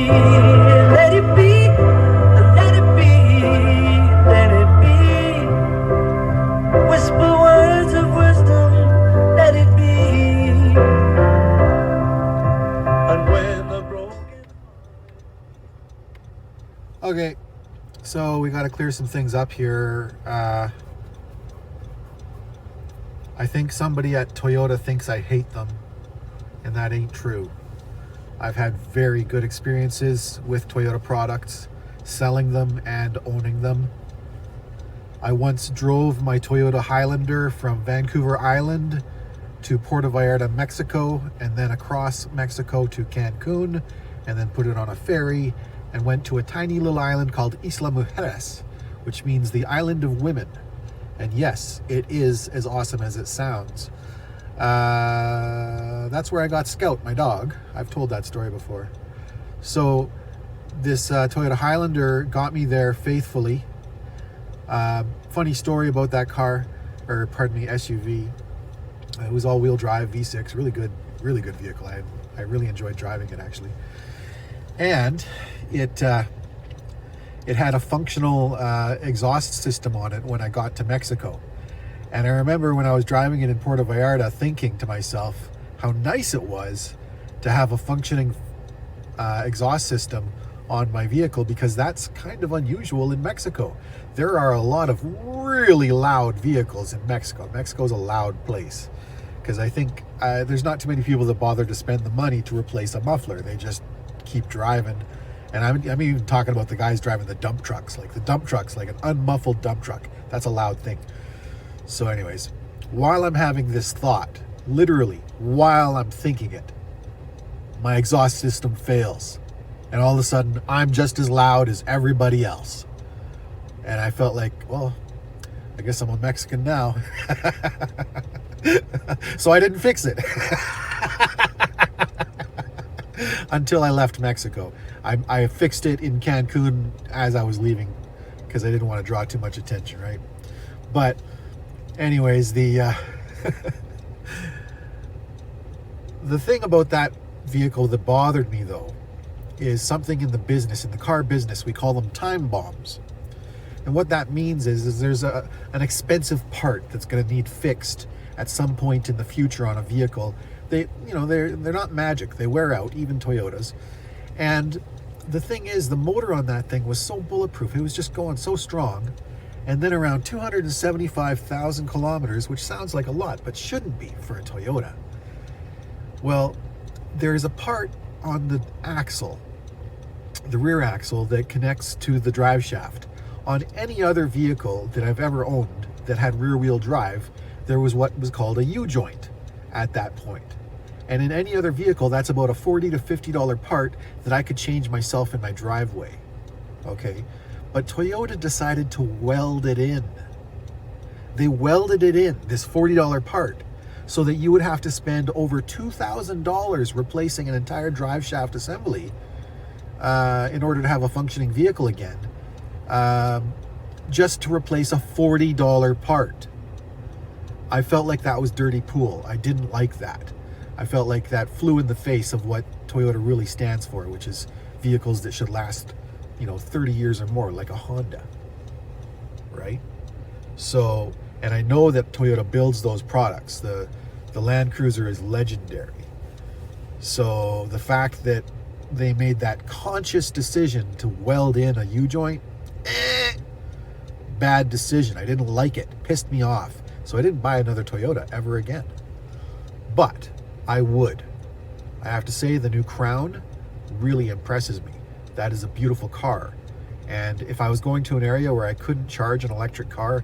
let it be, let it be, let it be. Whisper words of wisdom, let it be. And when the broken... Okay, so we got to clear some things up here. I think somebody at Toyota thinks I hate them, and that ain't true. I've had very good experiences with Toyota products, selling them and owning them. I once drove my Toyota Highlander from Vancouver Island to Puerto Vallarta, Mexico, and then across Mexico to Cancun, and then put it on a ferry and went to a tiny little island called Isla Mujeres, which means the island of women. And yes, it is as awesome as it sounds. That's where I got Scout, my dog. I've told that story before. So this Toyota Highlander got me there faithfully. Funny story about that car, or pardon me, SUV. It was all-wheel drive V6, really good vehicle. I really enjoyed driving it, actually. And it had a functional exhaust system on it when I got to Mexico. And I remember when I was driving it in Puerto Vallarta thinking to myself how nice it was to have a functioning exhaust system on my vehicle, because that's kind of unusual in Mexico. There are a lot of really loud vehicles in Mexico. Mexico's a loud place, because I think there's not too many people that bother to spend the money to replace a muffler. They just keep driving. And I'm even talking about the guys driving the dump trucks, like an unmuffled dump truck. That's a loud thing. So anyways, while I'm having this thought, literally while I'm thinking it, my exhaust system fails. And all of a sudden, I'm just as loud as everybody else. And I felt like, well, I guess I'm a Mexican now. So I didn't fix it. Until I left Mexico. I fixed it in Cancun as I was leaving, because I didn't want to draw too much attention, right? But anyways, the thing about that vehicle that bothered me, though, is something in the car business. We call them time bombs. And what that means is there's an expensive part that's going to need fixed at some point in the future on a vehicle. They're not magic. They wear out, even Toyotas. And the thing is, the motor on that thing was so bulletproof. It was just going so strong. And then around 275,000 kilometers, which sounds like a lot, but shouldn't be for a Toyota. Well, there's a part on the axle, the rear axle, that connects to the drive shaft. On any other vehicle that I've ever owned that had rear wheel drive, there was what was called a U-joint at that point. And in any other vehicle, that's about a $40 to $50 part that I could change myself in my driveway. Okay, but Toyota decided to weld it in. They welded it in, this $40 part, so that you would have to spend over $2,000 replacing an entire drive shaft assembly in order to have a functioning vehicle again, just to replace a $40 part. I felt like that was dirty pool. I didn't like that. I felt like that flew in the face of what Toyota really stands for, which is vehicles that should last, 30 years or more, like a Honda, right? So, and I know that Toyota builds those products. The Land Cruiser is legendary. So the fact that they made that conscious decision to weld in a U-joint, bad decision. I didn't like it. Pissed me off. So I didn't buy another Toyota ever again. But I would. I have to say, the new Crown really impresses me. That is a beautiful car. And if I was going to an area where I couldn't charge an electric car,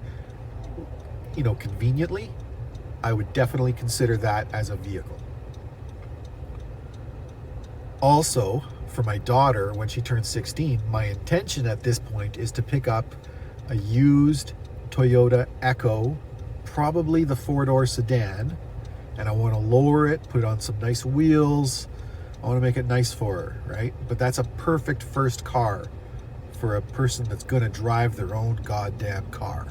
conveniently, I would definitely consider that as a vehicle. Also, for my daughter, when she turns 16, my intention at this point is to pick up a used Toyota Echo, probably the 4-door sedan, and I want to lower it, put it on some nice wheels. I want to make it nice for her, right? But that's a perfect first car for a person that's going to drive their own goddamn car.